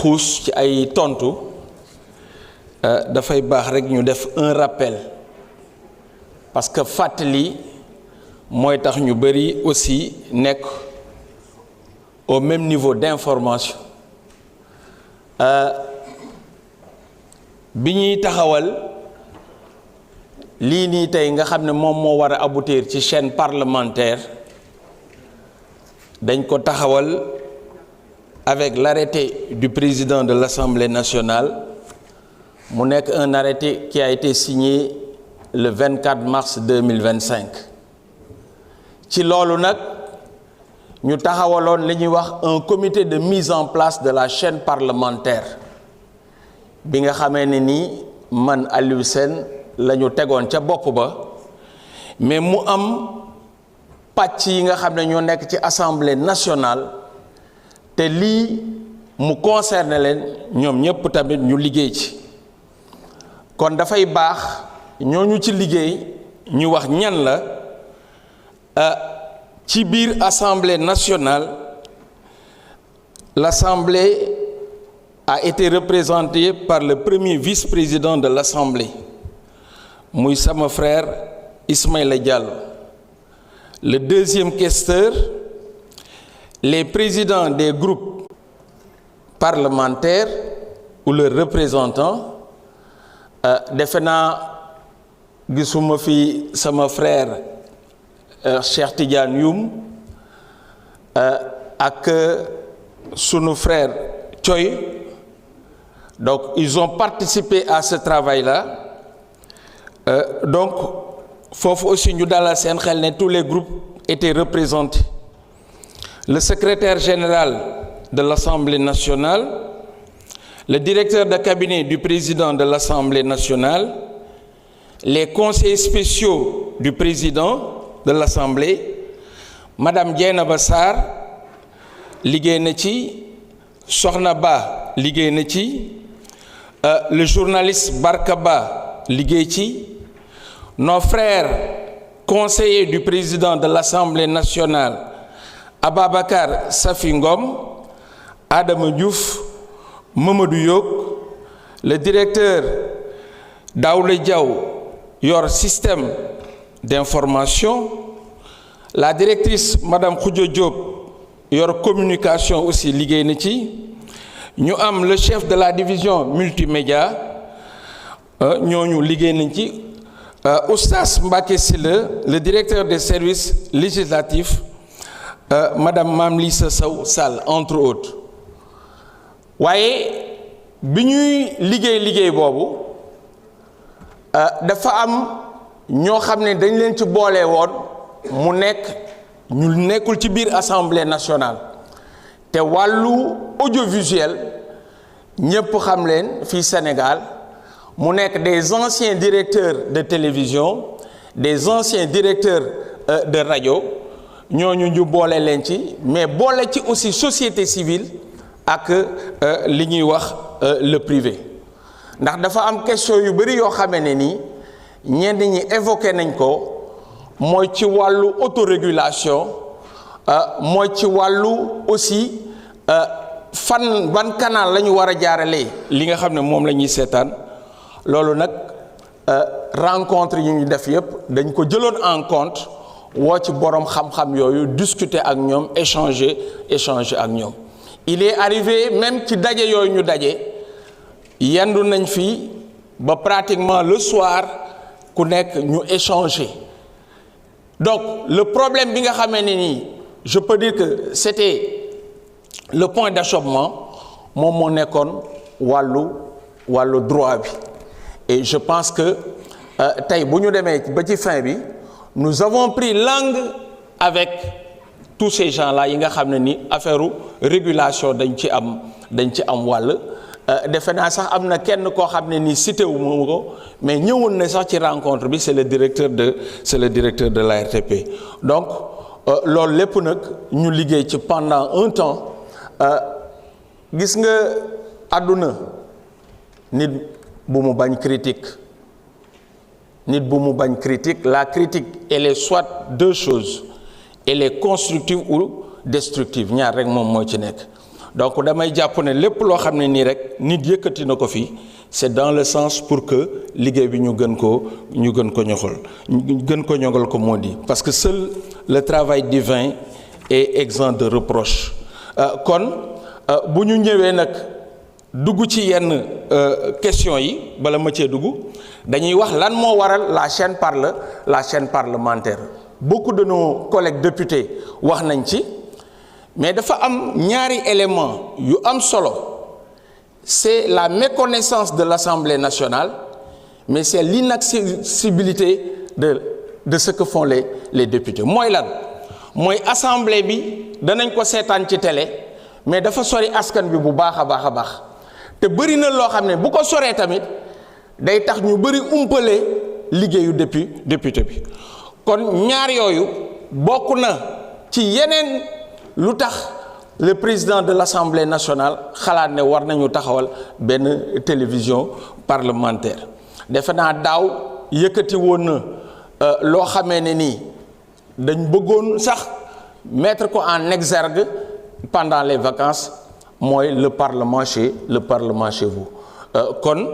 xuus ci ay tontu dafay baax rek ñu def un rappel parce que fàttali mooy tax ñu bari aussi nekk au même niveau d'information bi ñuy taxawal lii nii tey nga xam ne moom moo war a aboutir ci chaîne parlementaire dañ ko taxawal avec l'arrêté du président de l'Assemblée nationale mu nekk un arrêté qui a été signé le 24 mars 2025 ci loolu nag ñu taxawaloon li ñuy wax un comité de mise en place de la chaîne parlementaire bi nga xamee ne nii man Aliou Sène la ñu tegoon ca bopp ba mais mu am pàcc yi nga xam ne ñoo nekk ci assemblée nationale te lii mu concerne leen ñoom ñëpp tamit ñu liggéey ci kon dafay baax ñooñu ci liggéey ñu wax ñan la ci biir assemblée nationale. L'assemblée a été représentée par le premier vice-président de l'assemblée muy sama frère Ismaïla Diallo, le deuxième questeur, les présidents des groupes parlementaires ou leurs représentants. Defe naa gisuma fi sama frère Cheikh Tidiane Youm ak sunu frère Thioy, donc ils ont participé à ce travail-là. Donc foofu aussi ñu dalal seen xel ne tous les groupes étaient représentés. Le secrétaire général de l'Assemblée nationale, le directeur de cabinet du président de l'Assemblée nationale, les conseillers spéciaux du président de l'Assemblée, Madame Dieynaba Sarr liggéey na ci, Soxna Ba liggéey na ci, le journaliste Barka Ba liggéey ci, nos frères conseillers du président de l'Assemblée nationale, Ababacar Safi Ngom, Adama Diouf, Mamadou Yok, le directeur Daoulé Diaw yor système d'information, la directrice Madame Khoudia Diop yor communication aussi liggéey na ci, ñu am le chef de la division multimédia ñooñu liggéey nañ ci, Oustaz Mbacké Sylla, le directeur des services législatifs, Madame Mame Lissa Sow Sall, entre autres. waaye bi ñuy liggéey boobu dafa am ñoo xam ne dañ leen ci boole woon mu nekk ñu nekkul ci biir assemblée nationale te wàllu audiovisuel ñëpp xam leen fii Sénégal mu nekk des anciens directeurs de télévision, des anciens directeurs de radio, ñooñu ñu boole leen ci, mais boole ci aussi société civile ak li ñuy wax le privé. ndax dafa am question yu bari yoo xamee ne nii ñenn ñi évoqué nañ ko, mooy ci wàllu autorégulation, mooy ci wàllu aussi ban canal la ñu war a jaaralee li nga xam ne moom la ñuy seetaan. loolu nag rencontre yi ñu def yépp dañ ko jëloon en compte, woo ci borom xam-xam yooyu, discuter ak ñoom, échanger ak ñoom. Il est arrivé même ci daje yooyu ñu daje yendu nañ fi ba pratiquement le soir ku nekk ñu échanger. Donc le problème bi nga xamee ne nii je peux dire que c'était le point d'achoppement moom moo nekkoon wàllu droit bi. Et je pense que tey bu ñu demee ba ci fin bi nous avons pris langue avec tous ces gens-là yi nga xam ne ni affaire régulation dañ ci am wàll. defe naa sax am na kenn koo xam ne ni cité wu ma ko, mais ñëwoon na sax ci rencontre bi, c'est le directeur de l'ARTP. Donc loolu lépp nag ñu liggéey ci pendant un temps. Gis nga àdduna nit bu mu bañ critique, la critique elle est soit deux choses, elle est constructive ou destructive, ñaar rek moom moo ci nekk. donc damay jàpp ne lépp loo xam ne nii rek nit yëkkati na ko fii c'est dans le sens pour que liggéey bi ñu gën ko ñoŋal ko moo di parce que seul le travail divin est exempt de reproche kon bu ñu ñëwee nag dugg ci yenn questions yi bala ma cee dugg dañuy wax lan moo waral la chaîne parlementaire beaucoup de nos collègues députés wax nañ ci mais dafa am ñaari élément yu am solo c'est la méconnaissance de l'Assemblée nationale mais c'est l'inaccessibilité de ce que font les députés mooy lan mooy assemblée bi danañ ko seetaan ci télé mais dafa sori askan bi bu baax a baax te bëri na loo xam ne bu ko soree tamit day tax ñu bëri umpale liggéeyu député bi kon ñaar yooyu bokk na ci yeneen lu tax le président de l'Assemblée nationale xalaat ne war nañu taxawal benn télévision parlementaire defe naa daaw yëkkati woon na loo xamee ne nii dañ bëggoon sax mettre ko en exergue pendant les vacances mooy le parlement chez vous kon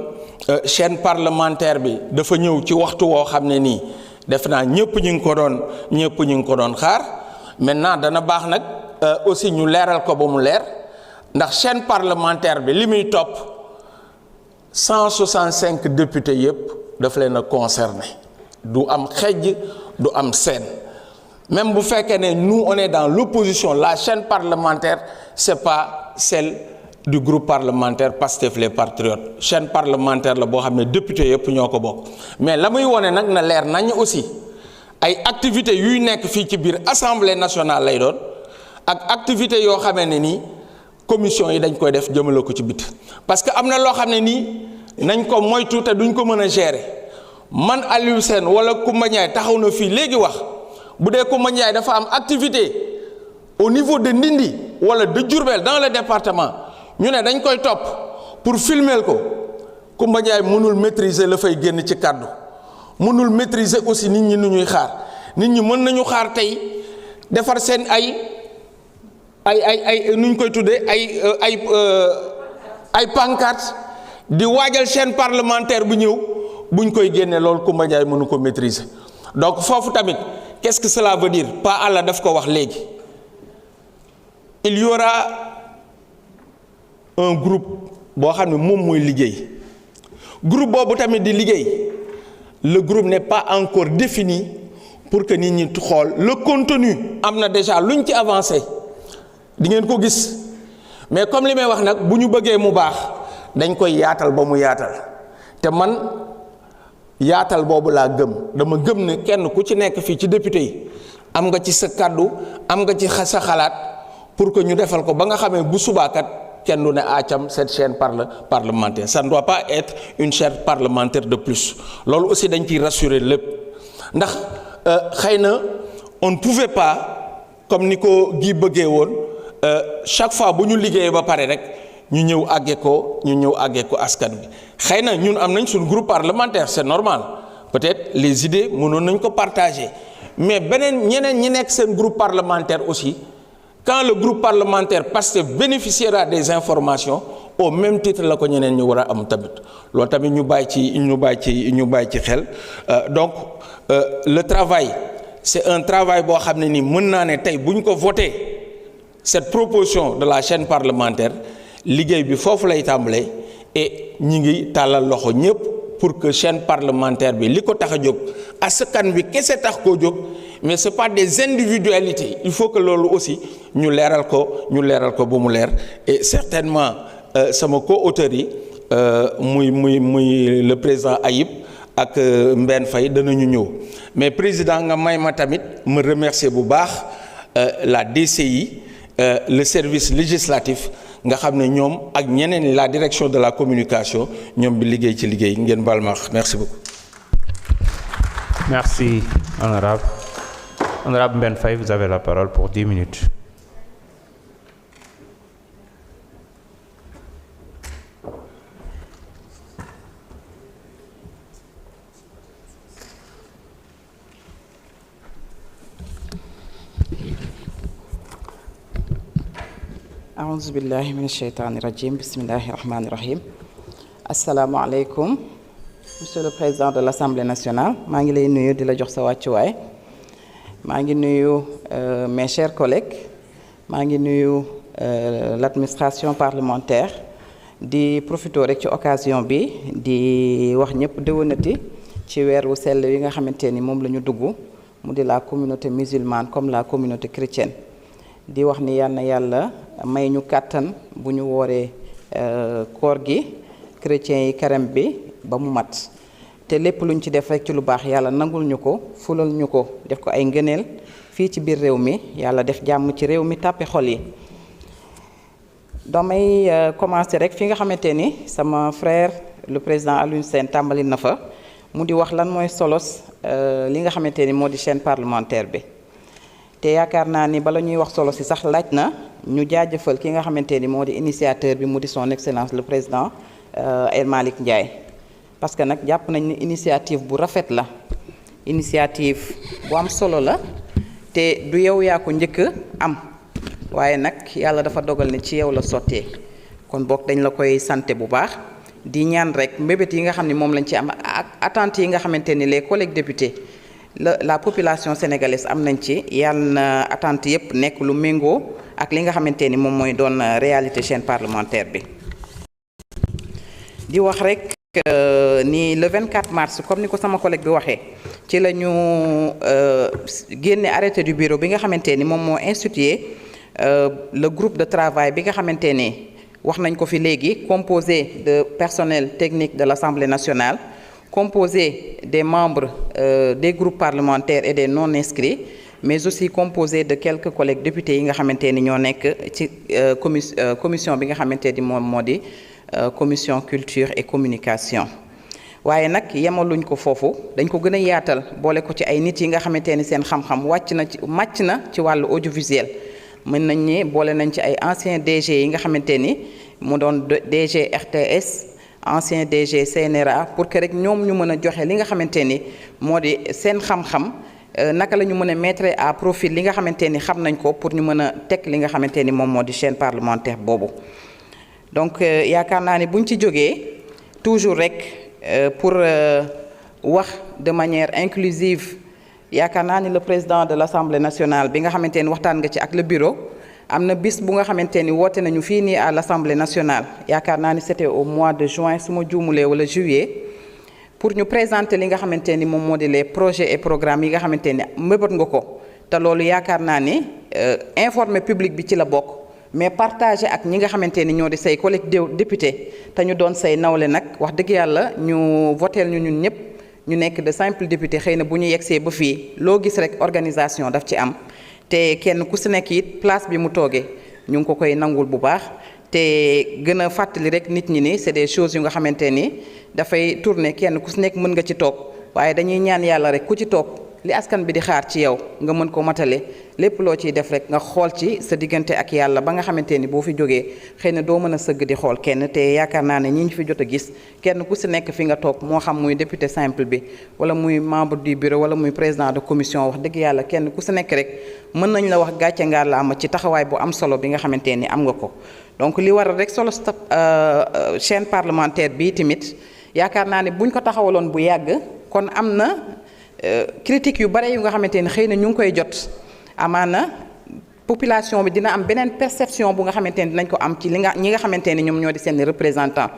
chaîne parlementaire bi dafa ñëw ci waxtu woo xam ne nii defe naa ñëpp ñu ngi ko doon xaar maintenant dana baax nag aussi ñu leeral ko ba mu leer ndax chaîne parlementaire bi li muy topp 165 députés yëpp daf leen a concerné du am xejj du am seen même bu fekkee ne nous on est dans l'opposition la chaîne parlementaire c'est pas celle du groupe parlementaire Pastef les Patriotes chaîne parlementaire la boo xam ne député yëpp ñoo ko bokk mais la muy wone nag na leer nañ aussi ay activités yuy nekk fii ci biir assemblée nationale lay doon ak activités yoo xamee ne nii commission yi dañ koy def jëmale ko ci biti parce que am na loo xam ne nii nañ ko moytu te duñ ko mën a gérer man Aliou Sène wala Coumba Ndiaye taxaw na fii léegi wax bu dee Coumba Ndiaye dafa am activité au niveau de Ndindi wala de Diourbel dans le département ñu ne dañ koy topp pour filmer ko Coumba Ndiaye mënul maîtriser la fay génn ci kàddu mënul maîtriser aussi nit ñi nu ñuy xaar nit ñi mën nañu xaar tey defar seen ay nu ñu koy tuddee ay pancarte di waajal chaîne parlementaire bu ñëw buñ koy génne loolu Coumba Ndiaye mënu ko maîtriser donc foofu tamit qu'est-ce que cela veut dire Pa Alla daf ko wax léegi il y aura un groupe boo xam ne moom mooy liggéey groupe boobu tamit di liggéey le groupe n'est pas encore défini pour que nit ñi xool le contenu am na déjà luñ ci avancé di ngeen ko gis mais comme li may wax nag bu ñu bëggee mu baax dañ koy yaatal ba mu yaatal te man yaatal boobu laa gëm dama gëm ne kenn ku ci nekk fii ci député yi am nga ci sa kàddu am nga ci sa xalaat pour que ñu defal ko ba nga xamee bu subaakat kenn du ne acam cette chaîne parlementaire ça ne doit pas être une chaîne parlementaire de plus loolu aussi dañ ciy rassurer lépp ndax xëy na on ne pouvait pas comme ni ko gi bëggee woon chaque fois bu ñu liggéeyee ba pare rek ñu ñëw àggee ko askan bi xëy na ñun am nañ suñu groupe parlementaire c'est normal peut-être les idées mënoon nañ ko partager mais ñeneen ñi nekk seen groupe parlementaire aussi quand le groupe parlementaire Pastef bénéficiera des informations au même titre la ko ñeneen ñu war a am tamit loolu tamit ñu bàyyi ci xel donc le travail c'est un travail boo xam ne ni mën naa ne tey bu ñu ko voté cette proposition de la chaîne parlementaire liggéey bi foofu lay tàmbalee et ñi ngi tàllal loxo ñëpp pour que chaîne parlementaire bi li ko tax a jóg askan bi kese tax koo jóg mais c'est pas des individualités il faut que loolu aussi ñu leeral ko ba mu leer et certainement sama co-auteur yi muy le président Ayib ak Mbène Faye danañu ñëw mais président nga may ma tamit ma remercier bu baax la DCI le service législatif nga xam ne ñoom ak ñeneen la direction de la communication ñoom bi liggéey ci liggéey ngeen baal ma merci beaucoup. Merci honorable. Honorable Mbène Faye, vous avez la parole pour 10 minutes. aouzu billahi min asheytaani rajim bismillahi rahmaani rahim asalaamaaleykum monsieur le président de l'Assemblée nationale maa ngi lay nuyu di la jox sa wàccuwaay maa ngi nuyu mes chers collègues maa ngi nuyu l'administration parlementaire di profiter rek ci occasion bi di wax ñëpp déwénati ci weer wu sell yi nga xamante ni moom la ñu dugg mu di la communauté musulmane comme la communauté chrétienne di wax ni yal na yàlla may ñu kàttan bu ñu wooree koor gi chrétiens yi carême bi ba mu mat te lépp luñ ci def rek ci lu baax yàlla nangul ñu ko fulal ñu ko def ko ay ngëneel fii ci biir réew mi yàlla def jàmm ci réew mi tàppe xol yi damay commencer rek fi nga xamante ni sama frère le président Alioune Sène tàmbali na fa mu di wax lan mooy solos li nga xamante ni moo di chaîne parlementaire bi te yaakaar naa ni bala ñuy wax solo si sax laaj na ñu jaajëfal ki nga xamante ni moo di initiateur bi mu di son excellence le président El Malick Ndiaye parce que nag jàpp nañ ni initiative bu rafet la initiative bu am solo la te du yow yaa ko njëkk am waaye nag yàlla dafa dogal ne ci yow la sottee kon boog dañ la koy santé bu baax di ñaan rek mbébét yi nga xam ne moom lañ ci am ak attentes yi nga xamante ni les collègues députés la population sénégalaise am nañ ci yàlla na attentes yépp nekk lu méngoo ak li nga xamante ni moom mooy doon réalité chaîne parlementaire bi di wax rek ni le 24 mars comme ni ko sama collègue bi waxee ci la ñu génne arrêté du bureau bi nga xamante ni moom moo institué le groupe de travail bi nga xamante ni wax nañ ko fi léegi composé de personnel technique de l'Assemblée nationale composé des membres des groupes parlementaires et des non inscrits mais aussi composé de quelques collègues députés yi nga xamante ni ñoo nekk ci commission bi nga xamante ni moom moo di commission culture et communication waaye nag yemaluñ ko foofu dañ ko gën a yaatal boole ko ci ay nit yi nga xamante ni seen xam-xam màcc na ci wàllu audiovisuel mën nañ ni boole nañ ci ay anciens DG yi nga xamante ni mu doon DG RTS ancien DG CNRA pour que rek ñoom ñu mën a joxe li nga xamante ni moo di seen xam-xam naka la ñu mën a mettre à profit li nga xamante ni xam nañ ko pour ñu mën a teg li nga xamante ni moom moo di chaîne parlementaire boobu donc yaakaar naa ni buñ ci jógee toujours rek pour wax de manière inclusive yaakaar naa ni le président de l'Assemblée nationale bi nga xamante ni waxtaan nga ci ak le bureau am na bis bu nga xamante ni woote nañu fii nii à l'Assemblée nationale yaakaar naa ni c'était au mois de juin su ma juumulee wala juillet pour ñu présenter li nga xamante ni moom moo di les projets et programmes yi nga xamante ni mëbët nga ko te loolu yaakaar naa ni informer public bi ci la bokk mais partager ak ñi nga xamante ni ñoo di say collègues députés te ñu doon say nawle nag wax dëgg yàlla ñu voteel ñu ñun ñëpp ñu nekk de simple député xëy na bu ñu yegsee ba fii loo gis rek organisation daf ci am te kenn ku si nekk it place bi mu toogee ñu ngi ko koy nangul bu baax te gën a fàttali rek nit ñi ni c'est des choses yu nga xamante ni dafay tourner kenn ku si nekk mën nga ci toog waaye dañuy ñaan yàlla rek ku ci toog li askan bi di xaar ci yow nga mën ko matale lépp loo ciy def rek nga xool ci sa diggante ak yàlla ba nga xamante ni boo fi jógee xëy na doo mën a sëgg di xool kenn te yaakaar naa ne ñi ñu fi jot a gis kenn ku si nekk fi nga toog moo xam muy député simple bi wala muy membre du bureau wala muy président de commission wax dëgg yàlla kenn ku si nekk rek mën nañ la wax gàcce ngaa la am ci taxawaay bu am solo bi nga xamante ni am nga ko donc li waral rek solo chaîne parlementaire bi tamit yaakaar naa ne buñ ko taxawaloon bu yàgg kon am na critique yu bare yu nga xamante ni xëy na ñu ngi koy jot amaana population bi dina am beneen perception bu nga xamante ni dinañ ko am ci ñi nga xamante ni ñoom ñoo di seen représentant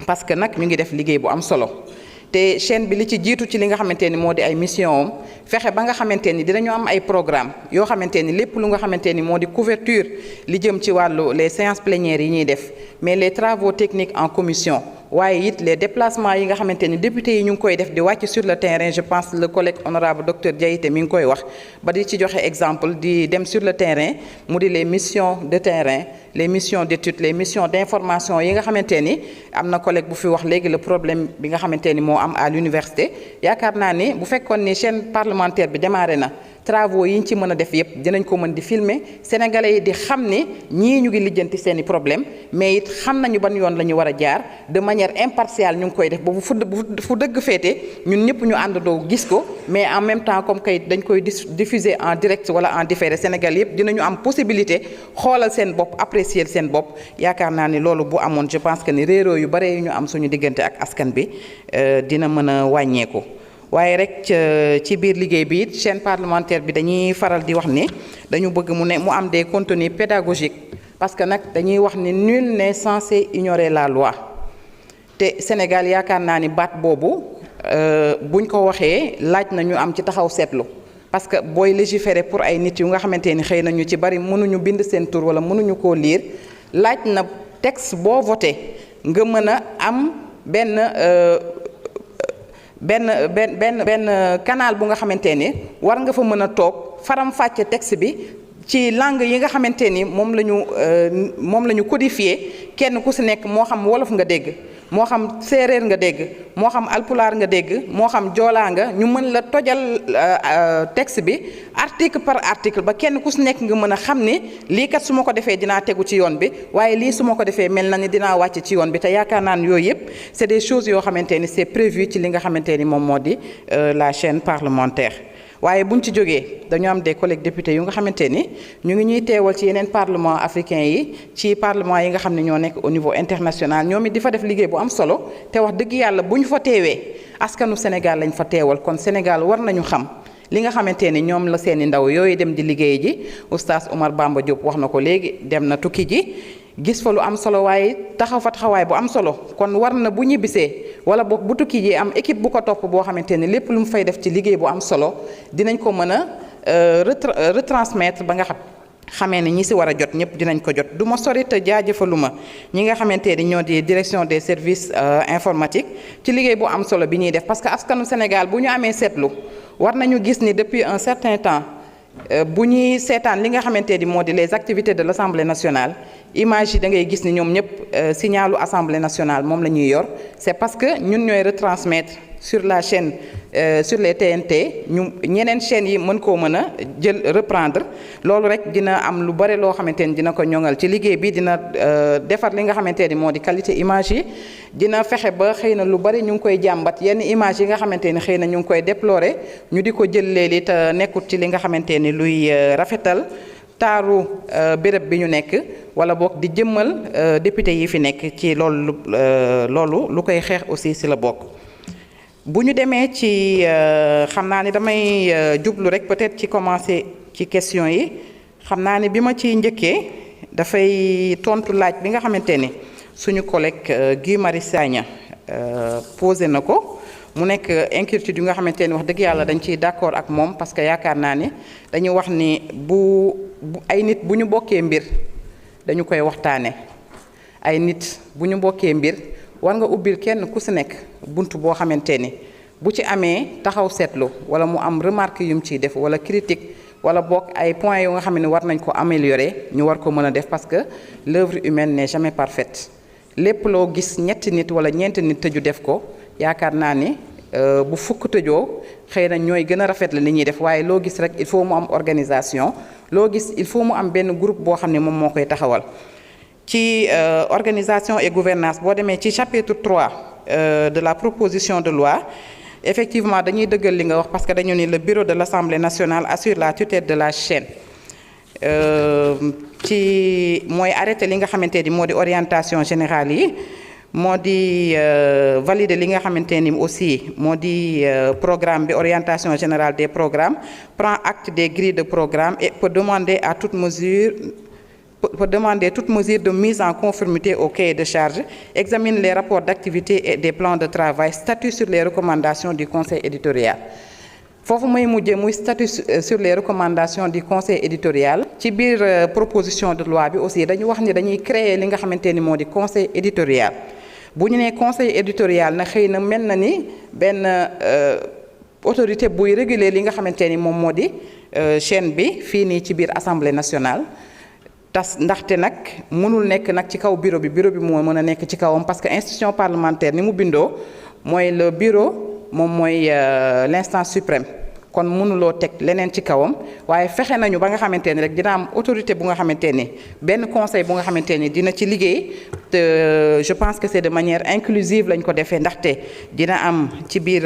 parce que nag ñu ngi def liggéey bu am solo te chaîne bi li ci jiitu ci li nga xamante ni moo di ay mission am fexe ba nga xamante ni dinañu am ay programme yoo xamante ni lépp lu nga xamante ni moo di couverture li jëm ci wàllu les séances plénières yi ñuy def mais les travaux techniques en commission waaye it les déplacements yi nga xamante ni députés yi ñu ngi koy def di wàcc sur le terrain je pense le collègue honorable docteur Diaité mi ngi koy wax ba di ci joxe exemple di dem sur le terrain mu di les missions de terrain les missions d'études les missions d'information yi nga xamante ni am na collègue bu fi wax léegi le problème bi nga xamante ni moo am à l'université yaakaar naa ni bu fekkoon ni chaîne parlementaire bi démarré na travaux yi ñu ci mën a def yépp dinañ ko mën di filmer sénégalais yi di xam ne ñii ñu ngi lijjanti seen i problème mais it xam nañu ban yoon la ñu war a jaar de manière impartiale ñu ngi koy def ba fu dëgg féete ñun ñëpp ñu àndandoo gis ko mais en même temps comme kay dañ koy diffuser en direct wala en différé Sénégal yépp dinañu am possibilité xoolal seen bopp apprécier seen bopp yaakaar naa ni loolu bu amoon je pense que ni réeroo yu bare yu ñu am suñu diggante ak askan bi dina mën a wàññeeku. waaye rek ci biir liggéey bi it chaîne parlementaire bi dañuy faral di wax ni dañu bëgg mu am des contenus pédagogiques parce que nag dañuy wax ni nul n'est censé ignorer la loi te Sénégal yaakaar naa ni baat boobu buñ ko waxee laaj na ñu am ci taxaw seetlu parce que booy légiférer pour ay nit yu nga xamante ni xëy na ñu ci bari mënuñu bind seen tur wala mënuñu koo lire laaj na texte boo voté nga mën a am benn canal bu nga xamante ni war nga fa mën a toog faram-fàcce texte bi ci langue yi nga xamante ni moom la ñu codifié kenn ku si nekk moo xam wolof nga dégg moo xam séeréer nga dégg moo xam alpulaar nga dégg moo xam joolaa nga ñu mën la tojal texte bi article par article ba kenn ku si nekk nga mën a xam ni lii kat su ma ko defee dinaa tegu ci yoon bi waaye lii su ma ko defee mel na ni dinaa wàcc ci yoon bi te yaakaar naan yooyu yëpp c'est des choses yoo xamante ni c'est prévu ci li nga xamante ni moom moo di la chaîne parlementaire. waaye buñ ci jógee dañu am des collègues députés yu nga xamante ni ñu ngi ñuy teewal ci yeneen parlement africain yi ci parlement yi nga xam ne ñoo nekk au niveau international ñoom it di fa def liggéey bu am solo te wax dëgg yàlla bu ñu fa teewee askanu Sénégal lañ fa teewal kon Sénégal war nañu xam li nga xamante ni ñoom la seeni ndaw yooyu dem di liggéey ji oustaz Oumar Bamba Diop wax na ko léegi dem na tukki ji gis fa lu am solo waaye taxaw fa taxawaay bu am solo kon war na bu ñibbisee wala boog bu tukki ji am équipe bu ko topp boo xamante ni lépp lu mu fay def ci liggéey bu am solo dinañ ko mën a retransmettre ba nga xamee ne ñi si war a jot ñëpp dinañ ko jot du ma sori te jaajëfaluma ñi nga xamante ni ñoo di direction des services informatiques ci liggéey bu am solo bi ñuy def parce que askanu Sénégal bu ñu amee seetlu war nañu gis ni depuis un certain temps bu ñuy seetaan li nga xamante ni moo di les activités de l'Assemblée nationale image yi da ngay gis ni ñoom ñëpp signalu Assemblée nationale moom la ñuy yor c'est parce que ñun ñooy retransmettre sur la chaîne sur les TNT ñu ñeneen chaînes yi mën koo mën a jël reprendre loolu rek dina am lu bare loo xamante ni dina ko ñoŋal ci liggéey bi dina defar li nga xamante ni moo di qualité image yi dina fexe ba xëy na lu bari ñu ngi koy jàmbat yenn image yi nga xamante ni xëy na ñu ngi koy déplorer ñu di ko jël léegi te nekkut ci li nga xamante ni luy rafetal taaru béréb bi ñu nekk wala boog di jëmmal député yi fi nekk ci loolu lu koy xeex aussi si la bokk. bu ñu demee ci xam naa ni damay jublu rek peut-être ci commencer ci question yi xam naa ni bi ma ci njëkkee dafay tontu laaj bi nga xamante ni suñu collègue Guy Marius Sagna posé na ko mu nekk inquiétude yu nga xamante ni wax dëgg yàlla dañ ciy d'accord ak moom parce que yaakaar naa ni dañu wax ni bu ay nit bu ñu bokkee mbir dañu koy waxtaane ay nit bu ñu bokkee mbir war nga ubbil kenn ku si nekk bunt boo xamante ni bu ci amee taxaw seetlu wala mu am remarque yu mu ciy def wala critique wala boog ay points yu nga xam ne war nañ ko améliorer ñu war ko mën a def parce que l'œuvre humaine n'est jamais parfaite lépp loo gis ñetti nit wala ñeenti nit tëju def ko yaakaar naa ni bu fukk tëjoo xëy na ñooy gën a rafet la li ñuy def waaye loo gis rek il faut mu am organisation loo gis il faut mu am benn groupe boo xam ne moom moo koy taxawal ci organisation et gouvernance boo demee ci chapitre 3 de la proposition de loi effectivement dañuy dëggal li nga wax parce que dañu ni le bureau de l'Assemblée nationale assure la tutelle de la chaîne ci mooy arrêté li nga xamante ni moo di orientation générale yi moo di valider li nga xamante ni aussi moo di programme bi orientation générale des programmes prend acte des grilles de programme et peut demander toute mesure de mise en conformité au cahier de charge, examine les rapports d'activité et des plans de travail, statue sur les recommandations du conseil éditorial. foofu may mujjee muy statut sur les recommandations du conseil éditorial ci biir proposition de loi bi aussi dañu wax ni dañuy créer li nga xamante ni moo di conseil éditorial bu ñu nee conseil éditorial na xëy na mel na ni benn autorité buy réguler li nga xamante ni moom moo di chaîne bi fii nii ci biir assemblée nationale ndaxte nag mënul nekk nag ci kaw bureau bi moo mën a nekk ci kawam parce que institution parlementaire ni mu bindoo mooy le bureau moom mooy l'instance suprême kon mënuloo teg leneen ci kawam waaye fexe nañu ba nga xamante ni rek dina am autorité bu nga xamante ni benn conseil bu nga xamante ni dina ci liggéey te je pense que c'est de manière inclusive lañ ko defee ndaxte dina am ci biir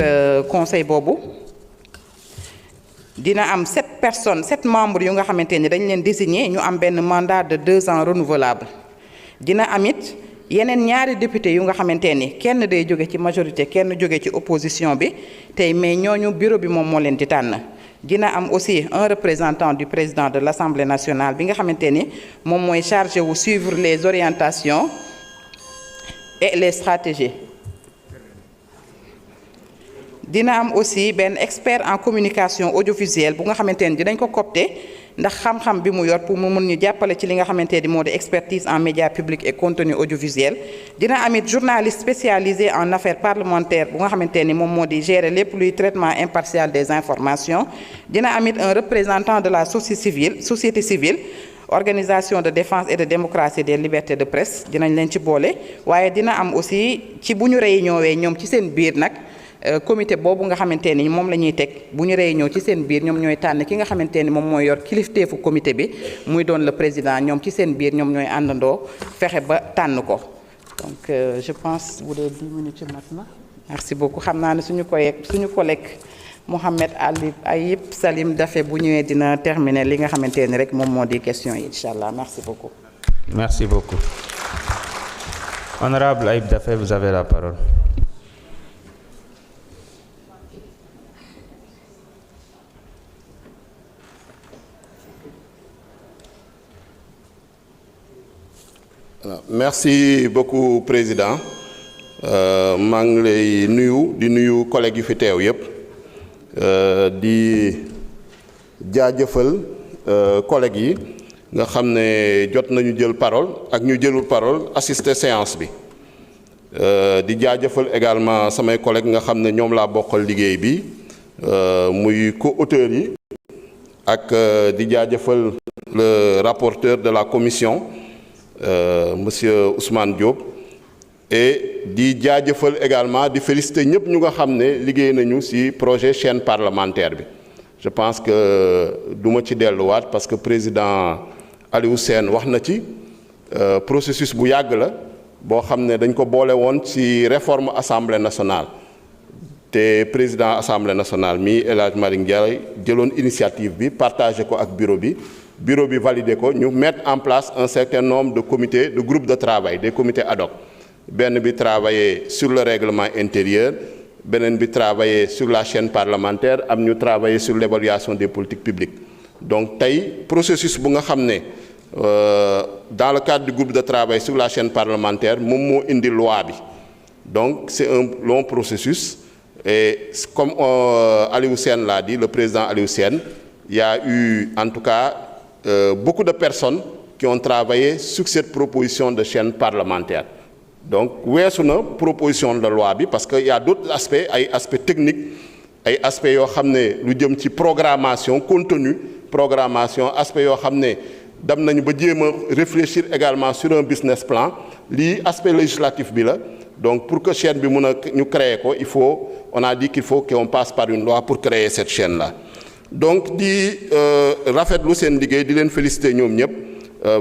conseil boobu dina am 7 personnes 7 membres yu nga xamante ni dañ leen désigner ñu am benn mandat de 2 ans renouvelable dina amit yeneen ñaari député yu nga xamante ni kenn day jóge ci majorité kenn jóge ci opposition bi tey mais ñooñu bureau bi moom moo leen di tànn dina am aussi un représentant du président de l'Assemblée nationale bi nga xamante ni moom mooy chargé wu suivre les orientations et les stratégies dina am aussi benn expert en communication audiovisuelle bu nga xamante ni dinañ ko coopter ndax xam-xam bi mu yor pour mu mën ñu jàppale ci li nga xamante ni moo di expertise en médias publics et contenu audiovisuel dina amit journaliste spécialisé en affaires parlementaires bu nga xamante ni moom moo di gérer lépp luy traitement impartial des informations dina amit un représentant de la société civile organisation de défense et de démocratie des libertés de presse dinañ leen ci boole waaye dina am aussi ci bu ñu réunion wee ñoom ci seen biir nag comité boobu nga xamante ni moom la ñuy teg bu ñu réunion ci seen biir ñoom ñooy tànn ki nga xamante ni moom mooy yor kilifteefu comité bi muy doon le président ñoom ci seen biir ñoom ñooy àndandoo fexe ba tànn ko donc je pense bu dee 10 minutes ci mat na merci beaucoup xam naa ne suñu collègue Mohamed Ayib Salim Daffé bu ñëwee dina terminer li nga xamante ni rek moom moo di question yi incha allah merci beaucoup. Merci beaucoup. Honorable Ayib Daffé, vous avez la parole. Merci beaucoup président maa ngi lay di nuyu collègues yu fi teew yépp di jaajëfal collègues yi nga xam ne jot nañu jël parole ak ñu jëlul parole assister séance bi di jaajëfal également samay collègues nga xam ne ñoom laa bokkal liggéey bi muy co-auteurs yi ak di jaajëfal le rapporteur de la commission monsieur Ousmane Diop et di jaajëfal également di féliciter ñëpp ñu nga xam ne liggéey nañu ci projet chaîne parlementaire bi je pense que duma ci delluwaat parce que président Aliou Sène wax na ci processus bu yàgg la boo xam ne dañ ko boole woon ci réforme assemblée nationale te président assemblée nationale mi El Hadj Malick Ndiaye jëloon initiative bi partagé ko ak bureau bi validé ko ñu mettre en place un certain nombre de comités de groupes de travail des comités ad hoc benn bi travailler sur le règlement intérieur beneen bi travailler sur la chaîne parlementaire am ñu travailler sur l'évaluation des politiques publiques donc tey processus bu nga xam ne dans le cadre du groupe de travail sur la chaîne parlementaire moom moo indi loi bi donc c'est un long processus et comme Aliou Sène l'a dit le président Aliou Sène il y a eu en tout cas beaucoup de personnes qui ont travaillé sur cette proposition de chaîne parlementaire donc weesu na proposition de loi bi parce que y a d'autres aspects ay aspects techniques ay aspects yoo xam ne lu jëm ci programmation contenu programmation aspects yoo xam ne dem nañu ba jéem a réfléchir également sur un business plan lii aspect législatif bi la donc pour que chaîne bi mun a ñu créer ko on a dit qu'il faut qu'on passe par une loi pour créer cette chaîne là donc di rafetlu seen liggéey di leen féliciter ñoom ñëpp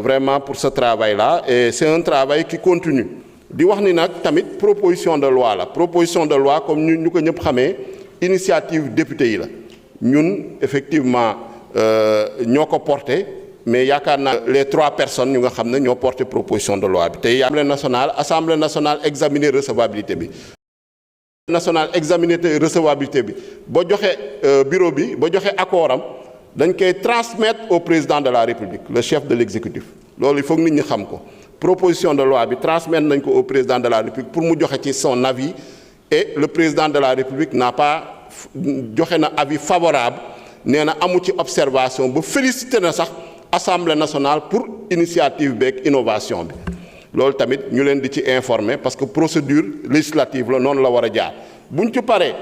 vraiment pour ce travail là et c'est un travail qui continue di wax ni nag tamit proposition de loi la proposition de loi comme ñu ko ñëpp xamee initiative député yi la ñun effectivement ñoo ko porté mais yaakaar naa les 3 personnes ñu nga xam ne ñoo porté proposition de loi bi tey assemblée nationale examiner recevabilité bi ba joxe bureau bi ba joxe accord am dañ koy transmettre au président de la République le chef de l'exécutif loolu il faut que nit ñi xam ko proposition de loi bi transmettre nañ ko au président de la République pour mu joxe ci son avis et le président de la République n'a pas joxe na avis favorable nee na amu ci observation ba félicité na sax Assemblée nationale pour initiative beeg innovation bi loolu tamit ñu leen di ci informer parce que procédure législative la noonu la war a jaar buñ ci paree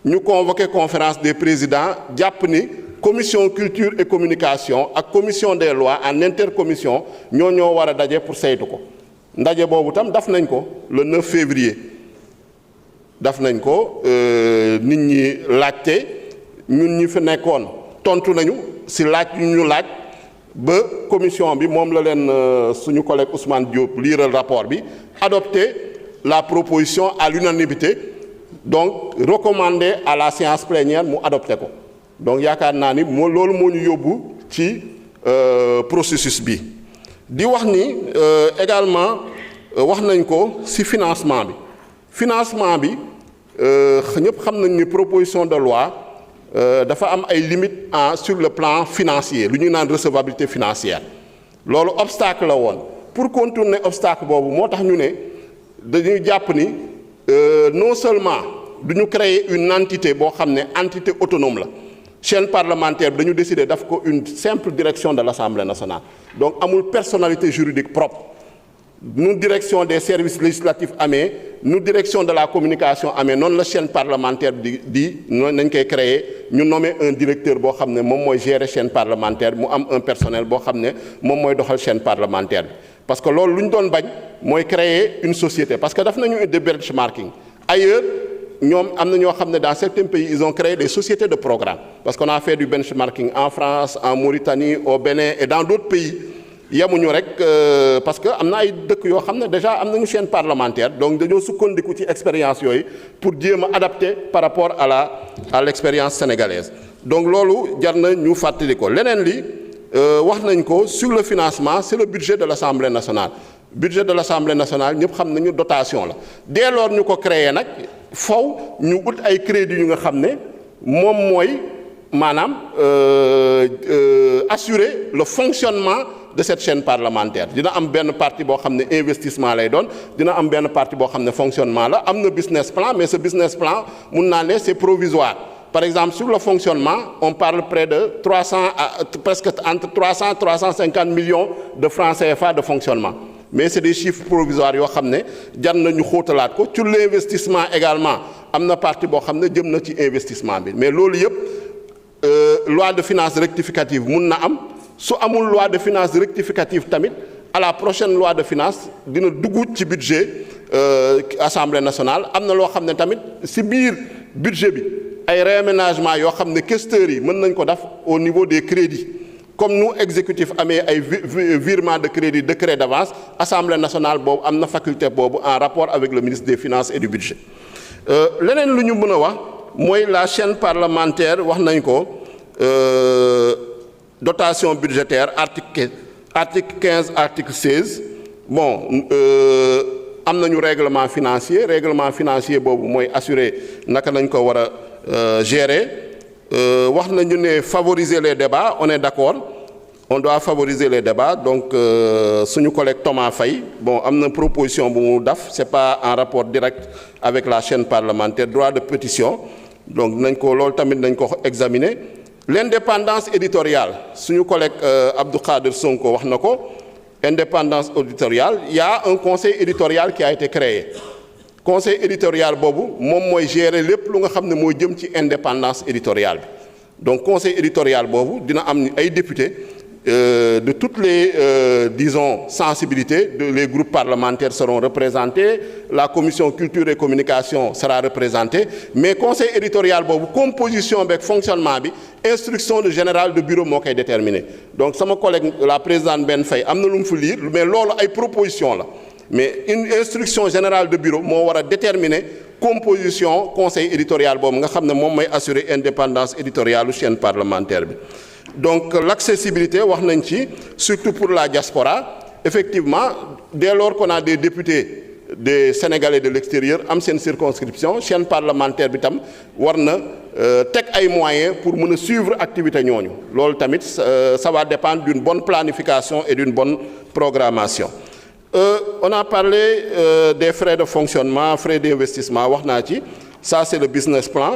ñu convoqué conférence des présidents jàpp ni commission culture et communication ak commission des lois en intercommission ñoo war a daje pour saytu ko ndaje boobu tam daf nañ ko le 9 février daf nañ ko nit ñi laajte ñun ñi fi nekkoon tontu nañu si laaj yu ñu laaj ba commission bi moom la leen suñu collègue Ousmane Diop liiral rapport bi adopté la proposition à l'unanimité donc recommandé à la séance plénière mu adopté ko donc yaakaar naa ni loolu moo ñu yóbbu ci processus bi di wax ni également wax nañ ko ci financement bi ñëpp xam nañ ni proposition de loi dafa am ay limites sur le plan financier lu ñuy naan recevabilité financière loolu obstacle la woon pour contourner obstacle boobu moo tax ñu ne dañuy jàpp ni non seulement du ñu créer une entité boo xam ne entité autonome la chaîne parlementaire bi dañu décider daf ko une simple direction de l'Assemblée nationale donc amul personnalité juridique propre nu direction des services législatifs amee nu direction de la communication amee noonu la chaîne parlementaire di noonu nañ koy créer ñu nommer un directeur boo xam ne moom mooy gérer chaîne parlementaire mu am un personnel boo xam ne moom mooy doxal chaîne parlementaire bi parce que loolu lu ñu doon bañ mooy créer une société parce que daf nañu de benchmarking ailleurs ñoom am na ñoo xam ne dans certains pays ils ont créé des sociétés de programme parce qu'on a fait du benchmarking en France en Mauritanie au Bénin et dans d'autres pays yemuñu rek parce que am na ay dëkk yoo xam ne déjà am nañu chaîne parlementaire donc dañoo sukkandiku ci expérience yooyu pour jéem a adapter par rapport à l'expérience sénégalaise donc loolu jar na ñu fàttali ko leneen li wax nañ ko sur le financement c'est le budget de l'Assemblée nationale budget de l'Assemblée nationale ñëpp xam nañu dotation la dès lors ñu ko créé nag faw ñu ut ay crédits yu nga xam ne moom mooy maanaam assurer le fonctionnement de cette chaîne parlementaire dina am benn partie boo xam ne investissement lay doon dina am benn partie boo xam ne fonctionnement la am na business plan mais ce business plan mun naa ne c'est provisoire par exemple sur le fonctionnement on parle près de 300 presque entre 300 350 millions de francs CFA de fonctionnement mais c'est des chiffres provisoires yoo xam ne jar na ñu xóotalaat ko sur l'investissement également am na partie boo xam ne jëm na ci investissement bi mais loolu yëpp loi de finances rectificative mun na am su amul loi de finances rectificative tamit à la prochaine loi de finances dina dugg ci budget Assemblée nationale am na loo xam ne tamit ci biir budget bi ay réaménagement yoo xam ne questeurs yi mën nañ ko def au niveau des crédits comme nous exécutif amee ay virement de crédit décret d'avance Assemblée nationale boobu am na faculté boobu en rapport avec le ministre des finances et du budget leneen lu ñu mën a wax mooy la chaîne parlementaire wax nañ ko dotation budgétaire article 15 article 16 bon am nañu règlement financier boobu mooy assurer naka nañ ko war a gérer wax nañu ne favoriser les débats on est d'accord on doit favoriser les débats donc suñu collègue Thomas Faye bon am na proposition bu mu def c'est pas en rapport direct avec la chaîne parlementaire droit de pétition donc nañ ko loolu tamit nañ ko examiner l'indépendance éditoriale suñu collègue Abdou Khader Sonko wax na ko indépendance éditoriale il y a un conseil éditorial qui a été créé conseil éditorial boobu moom mooy gérer lépp lu nga xam ne mooy jëm ci indépendance éditoriale bi donc conseil éditorial boobu dina am ay députés de toutes les disons sensibilités les groupes parlementaires seront représentés la commission culture et communication sera représentée mais conseil éditorial boobu composition beeg fonctionnement bi instruction de général de bureau moo koy déterminer donc sama collègue la présidente Ben Faye am na lu mu fi lire mais loolu ay proposition la mais une instruction générale de bureau moo war a déterminer composition conseil éditorial boobu nga xam ne moom mooy assurer indépendance éditoriale u chaîne parlementaire bi donc l'accessibilité wax nañ ci surtout pour la diaspora effectivement dès lors qu'on a des députés des Sénégalais de l'extérieur am seen circonscription chaîne parlementaire bi tam war na teg ay moyens pour mën a suivre activité ñooñu loolu tamit ça va dépendre d'une bonne planification et d'une bonne programmation on a parlé des frais de fonctionnement frais d'investissement wax naa ci ça c'est le business plan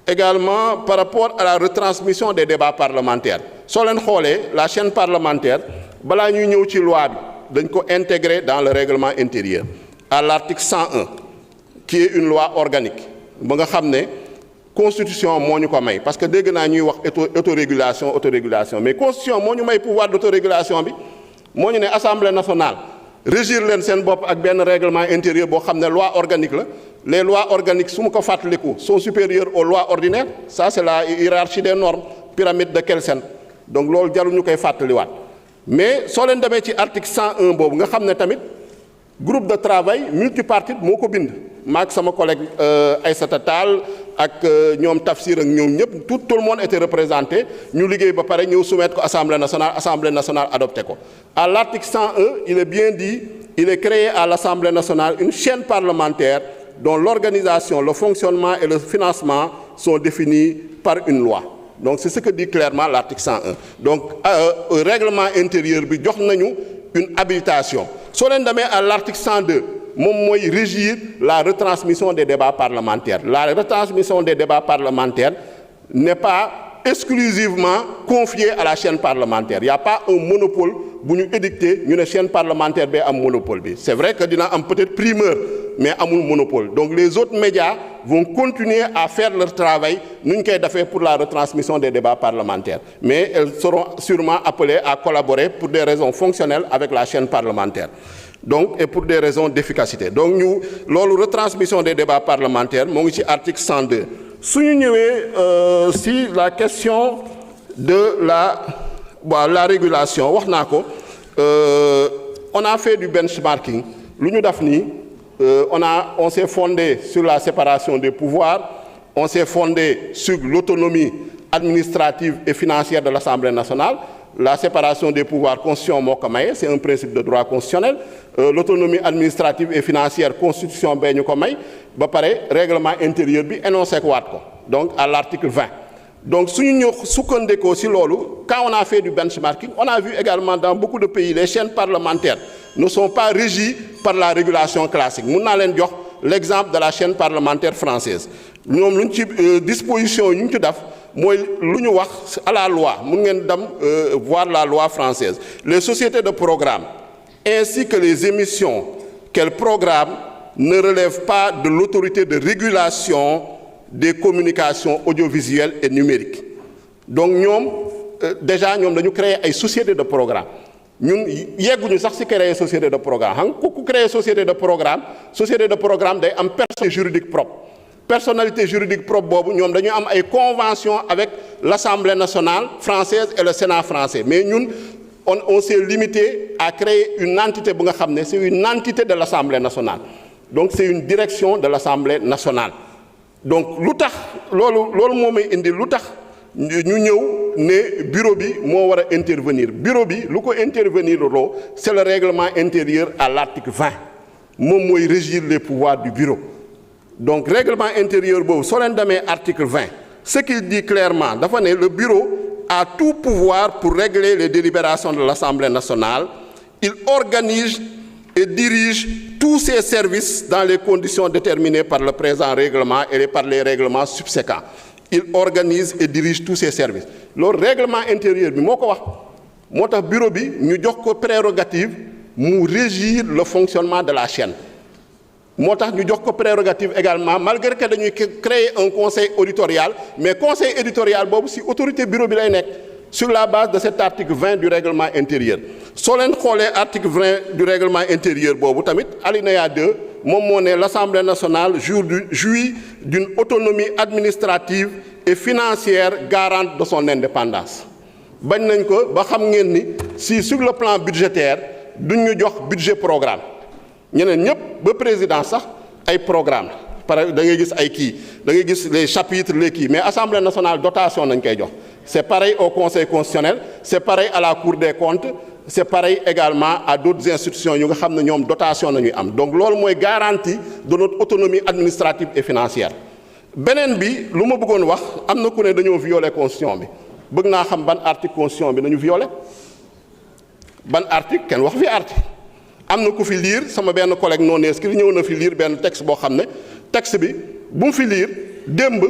également par rapport à la retransmission des débats parlementaires soo leen xoolee la chaîne parlementaire balaa ñuy ñëw ci loi bi dañ ko intégrer dans le règlement intérieur à l'article 101 qui est une loi organique ba nga xam ne constitution moo ñu ko may parce que dégg naa ñuy wax autorégulation mais constitution moo ñu may pouvoir d'autorégulation bi moo ñu ne assemblée nationale régir leen seen bopp ak benn règlement intérieur boo xam ne loi organique la. Les lois organiques su ma ko fàttaliku sont supérieures aux lois ordinaires ça c'est la hiérarchie des normes pyramide de Kelsen donc loolu jarul ñu koy fàttaliwaat mais soo leen demee ci article 101 boobu nga xam ne tamit groupe de travail multipartite moo ko bind maak sama collègue Aïssata Tall ak ñoom Tafsir ak ñoom ñëpp tout le monde était représenté ñu liggéey ba pare ñëw soumettre ko Assemblée nationale adopté ko. À l'article 101 il est bien dit il est créé à l'Assemblée nationale une chaîne parlementaire dont l'organisation, le fonctionnement et le financement sont définis par une loi. Donc c'est ce que dit clairement l'article 101. Donc règlement intérieur bi jox nañu une habilitation. Soo leen demee à l'article 102 moom mooy régir la retransmission des débats parlementaires. La retransmission des débats parlementaires n'est pas exclusivement confiée à la chaîne parlementaire. Il n'y a pas un monopole bu ñu édicté ñu ne chaîne parlementaire bee am monopole bi. C'est vrai que dina am peut-être primeur mais amul monopole. Donc les autres médias vont continuer à faire leur travail nu ñu koy defee pour la retransmission des débats parlementaires. Mais elles seront sûrement appelées à collaborer pour des raisons fonctionnelles avec la chaîne parlementaire. Donc et pour des raisons d'efficacité. Donc ñu loolu retransmission des débats parlementaires moo ngi ci article 102. su ñu ñëwee si la question de la régulation wax naa ko on a fait du benchmarking lu ñu def nii on s'est fondé sur la séparation des pouvoirs on s'est fondé sur l'autonomie administrative et financière de l'Assemblée nationale. La séparation des pouvoirs constitution moo ko maye c'est un principe de droit constitutionnel l'autonomie administrative et financière constitution bee ñu ko may ba pare règlement intérieur bi énoncé ko waat ko donc à l'article 20. Donc suñu ñëw sukkandikoo ci loolu quand on a fait du benchmarking on a vu également dans beaucoup de pays les chaînes parlementaires ne sont pas régies par la régulation classique mun naa leen jox l'exemple de la chaîne parlementaire française ñoom lu ñu ci disposition yu ñu ci def mooy lu ñu wax à la loi mun ngeen dem voir la loi française les sociétés de programme ainsi que les émissions qu'elles programment ne relèvent pas de l'autorité de régulation des communications audiovisuelles et numériques. Donc ñoom déjà ñoom dañu créer ay sociétés de programme ñun yegguñu sax ci créer société de programme xam nga ku créer société de programme day am personnalité juridique propre. Personnalité juridique propre boobu ñoom dañu am ay convention avec l'Assemblée nationale française et le Sénat français mais ñun on s'est limité à créer une entité bu nga xam ne c'est une entité de l'Assemblée nationale donc c'est une direction de l'Assemblée nationale donc lu tax loolu moo may indi lu tax ñu ñëw ne bureau bi moo war a intervenir bureau bi lu ko intervenir loo c'est le règlement intérieur à l'article 20 moom mooy régir les pouvoirs du bureau. Donc règlement intérieur boobu soo leen demee article 20 ce qu'il dit clairement dafa ne le bureau a tout pouvoir pour régler les délibérations de l'Assemblée nationale il organise et dirige tous ses services dans les conditions déterminées par le présent règlement et par les règlements subséquents il organise et dirige tous ses services loolu règlement intérieur bi moo ko wax moo tax bureau bi ñu jox ko prérogative mu régir le fonctionnement de la chaîne moo tax ñu jox ko prérogative également malgré que dañuy créer un conseil éditorial mais conseil éditorial boobu ci autorité bureau bi lay nekk sur la base de cet article 20 du règlement intérieur soo leen xoolee article 20 du règlement intérieur boobu tamit alinéa 2 moom moo ne l'Assemblée nationale jouit d'une autonomie administrative et financière garante de son indépendance bañ nañ ko ba xam ngeen ni si sur le plan budgétaire duñ ñu jox budget programme ñeneen ñëpp ba président sax ay programme par da ngay gis ay kii da ngay gis les chapitres les kii mais Assemblée nationale dotation nañ koy jox c'est pareil au Conseil constitutionnel c'est pareil à la Cour des comptes c'est pareil également à d'autres institutions yu nga xam ne ñoom dotation nañuy am donc loolu mooy garantie de notre autonomie administrative et financière beneen bi lu ma bëggoon wax am na ku ne dañoo violer constitution bi bëgg naa xam ban article constitution bi nañu violer ban article kenn wax fi article am na ku fi lire sama benn collègue non inscrit ñëw na fi lire benn texte boo xam ne texte bi bu mu fi lire démb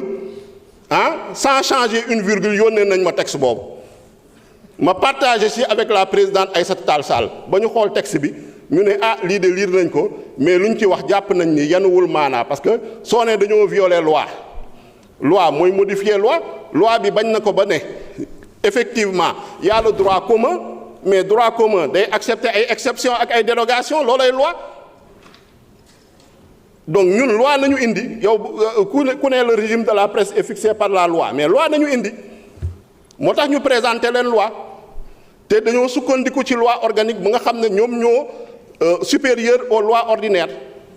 sans changer une virgule yónnee nañ ma texte boobu ma partagé ci avec la présidente Aïssata Tall Sall ba ñu xool texte bi ñu ne lii de lire nañ ko mais luñ ci wax jàpp nañ ni yanuwul maanaa parce que soo ne dañoo violer loi mooy modifier loi bi bañ na ko ba ne effectivement y a le droit commun mais droit commun day accepter ay exception ak ay dérogation loolay loi. Donc ñun loi nañu indi yow ku ne le régime de la presse est fixé par la loi mais loi nañu indi moo tax ñu présenter leen loi te dañoo sukkandiku ci loi organique bu nga xam ne ñoom ñoo supérieur aux lois ordinaires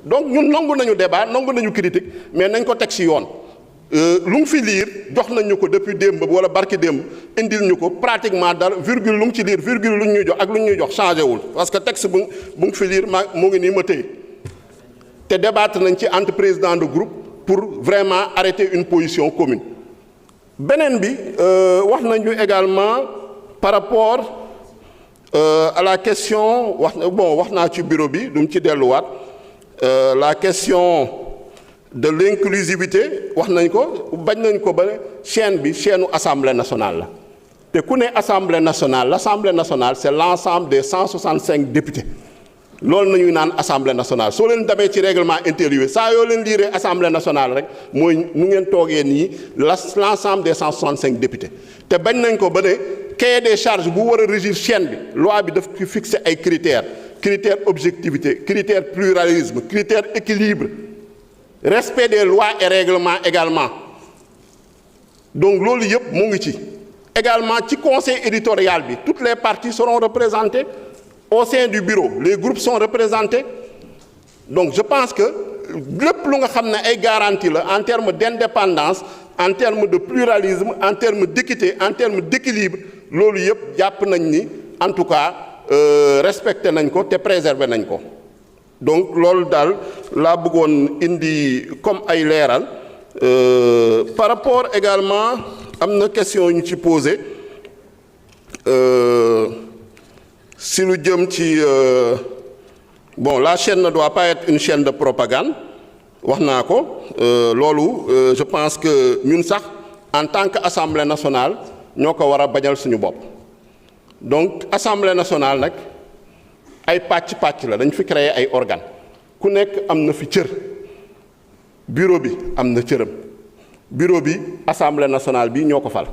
donc ñun nangu nañu débat nangu nañu critique mais nañ ko teg ci yoon lu mu fi liir jox nañ ñu ko depuis démb wala barki démb indil ñu ko pratiquement dara virgule lu mu ci liir virgule lu ñu ñuy jox ak lu ñu ñuy jox changé wul parce que texte bu mu fi liir mu ngi nii ma tëye te débattre nañ ci entre président de groupe pour vraiment arrêter une position commune beneen bi wax nañu également par rapport à la question wax naa ci bureau bi du mu ci delluwaat la question de l'inclusivité wax nañ ko bañ nañ ko ba chaîne bi chaîne assemblée nationale la te ku ne assemblée nationale l'assemblée nationale c'est l'ensemble des 165 députés loolu nañuy naan assemblée nationale soo leen demee ci règlement intérieur saa yoo leen liiree assemblée nationale rek mooy nu ngeen toogee nii l'ensemble des 165 députés te bañ nañ ko ba ne cahier des charges bu war a régir chaîne bi loi bi daf ci fixer ay critères objectivité critères pluralisme critères équilibre respect des lois et règlements également donc loolu yëpp mu ngi ci également ci conseil éditorial bi toutes les parties seront représentées au sein du bureau les groupes sont représentés donc je pense que lépp lu nga xam ne ay garantie la en termes d'indépendance en termes de pluralisme en termes d'équité en termes d'équilibre loolu yëpp jàpp nañ ni en tout cas respecté nañ ko te préservé nañ ko donc loolu daal laa bëggoon indi comme ay leeral par rapport également am na question yu ñu ci posé si lu jëm ci bon la chaîne ne doit pas être une chaîne de propagande wax naa ko loolu je pense que ñun sax en tant que assemblée nationale ñoo ko war a bañal suñu bopp donc assemblée nationale nag ay pàcc la dañ fi créer ay organes ku nekk am na fi cër bureau bi am na cëram bureau bi assemblée nationale bi ñoo ko fal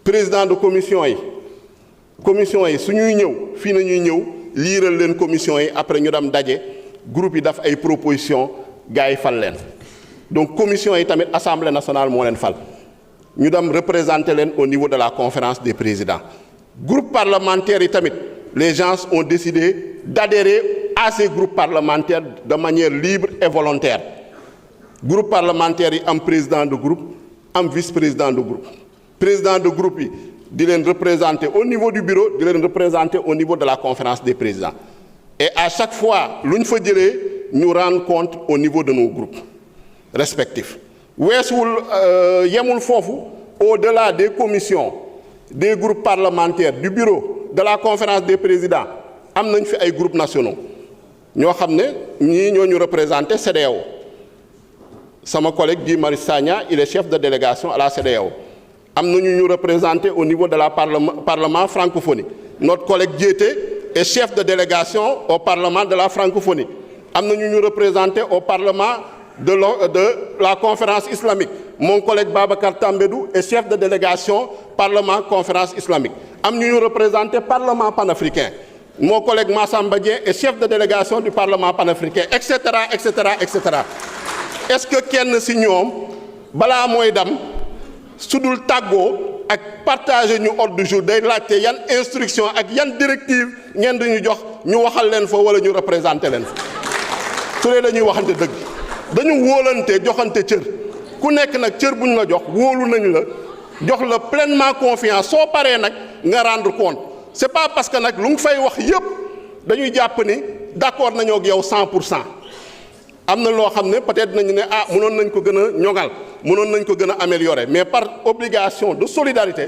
président de commission yi suñuy ñëw fii nañuy ñëw liiral leen commission yi après ñu dem daje groupe yi daf ay proposition gars yi fal leen donc commission yi tamit assemblée nationale moo leen fal ñu dem représenter leen au niveau de la conférence des présidents groupe parlementaire yi tamit les gens ont décidé d'adhérer à ces groupes parlementaires de manière libre et volontaire groupe parlementaire yi am président de groupe am vice-président de groupe président de groupe yi di leen représenter au niveau du bureau di leen représenter au niveau de la conférence des présidents et à chaque fois lu ñu fa jëlee ñu rendre compte au niveau de nos groupes respectifs weesuwul yemul foofu au-delà des commissions des groupes parlementaires du bureau de la conférence des présidents am nañ fi ay groupes nationaux ñoo xam ne ñii ñoo ñu représenté CEDEAO sama collègue Guy Marius Sagna il est chef de délégation à la CEDEAO am na ñu représenté au niveau de la parlement francophonie notre collègue Diété est chef de délégation au parlement de la francophonie am na ñu représenté au parlement de la conférence islamique mon collègue Babacar Tambédou est chef de délégation parlement conférence islamique am ñu représenté parlement panafricain mon collègue Massamba Dieng est chef de délégation du parlement panafricain etc. est-ce que kenn ci ñoom balaa mooy dem sudul tàggoo ak partager ñu ordre du jour day laajte yan instruction ak yan directive ngeen dañu jox ñu waxal leen fa wala ñu représenter leen fa su dee dañuy waxante dëgg dañu wóolante joxante cër ku nekk nag cër bu ñu la jox wóolu nañu la jox la pleinement confiance soo paree nag nga rendre compte c'est pas parce que nag lu nga fay wax yépp dañuy jàpp ni d'accord nañoo ak yow 100%. am na loo xam ne peut-être nañu ne mënoon nañ ko gën a ñoŋal mënoon nañ ko gën a améliorer mais par obligation de solidarité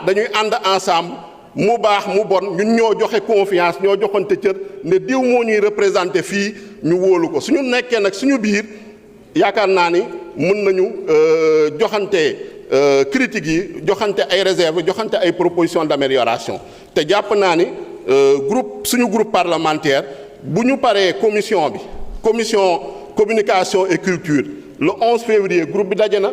dañuy ànd ensemble mu baax mu bon ñun ñoo joxe confiance ñoo joxante cër ne diw moo ñuy représenter fii ñu wóolu ko suñu nekkee nag suñu biir yaakaar naa ni mën nañu joxante critiques yi joxante ay réserves joxante ay propositions d'amélioration te jàpp naa ni suñu groupe parlementaire bu ñu paree commission communication et culture le 11 février groupe bi daje na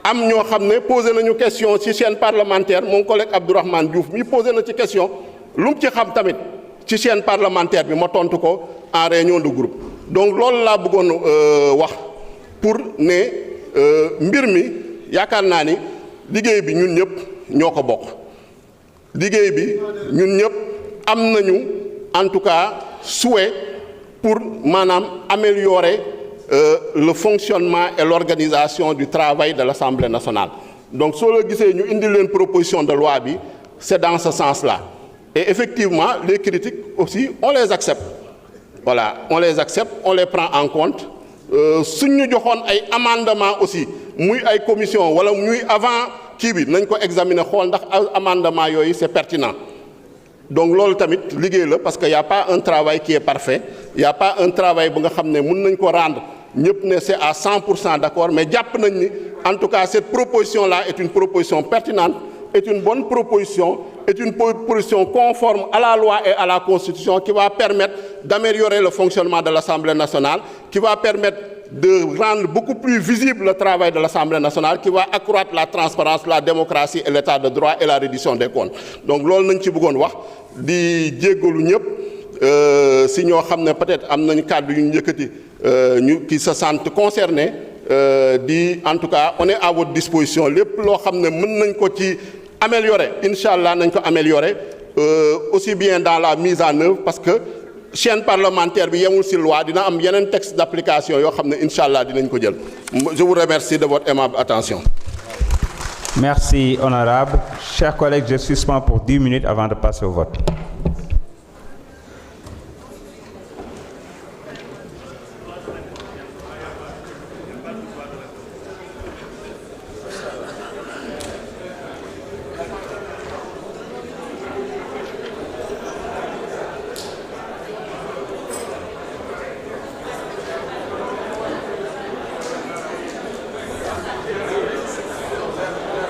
am ñoo xam ne posé nañu question ci chaîne parlementaire mon collègue Abdourahmane Diouf mi posé na ci question lu mu ci xam tamit ci chaîne parlementaire bi ma tontu ko en réunion de groupe donc loolu laa bëggoon wax pour ne mbir mi yaakaar naa ni liggéey bi ñun ñëpp ñoo ko bokk liggéey bi ñun ñëpp am nañu en tout cas souhait pour maanaam améliorer le fonctionnement et l'organisation du travail de l'Assemblée nationale donc soo la gisee ñu indi leen proposition de loi bi c'est dans ce sens-là et effectivement les critiques aussi on les accepte voilà on les accepte on les prend en compte suñ ñu joxoon ay amendement aussi muy ay commission wala muy avant kii bi nañ ko examiner xool ndax amendement yooyu c'est pertinent donc loolu tamit liggéey la parce que y a pas un travail qui est parfait y a pas un travail bu nga xam ne mën nañ ko rendre ñëpp ne c'est à 100% d'accord mais jàpp nañ ni en tout cas cette proposition là est une proposition pertinente est une bonne proposition est une proposition conforme à la loi et à la Constitution qui va permettre d'améliorer le fonctionnement de l'Assemblée nationale qui va permettre de rendre beaucoup plus visible le travail de l'Assemblée nationale qui va accroître la transparence la démocratie et l'état de droit et la reddition des comptes donc loolu nañ ci bëggoon wax di jéggalu ñëpp si ñoo xam ne peut-être am nañu kàddu yu ñu yëkkati ñu qui se sentent concernés di en tout cas on est à votre disposition lépp loo xam ne mën nañ ko ci améliorer incha allah nañ ko améliorer aussi bien dans la mise en œuvre parce que chaîne parlementaire bi yemul ci loi dina am yeneen texte d'application yoo xam ne incha allah dinañ ko jël je vous remercie de votre aimable attention. Merci honorable. Chers collègues, je suspends pour 10 minutes avant de passer au vote.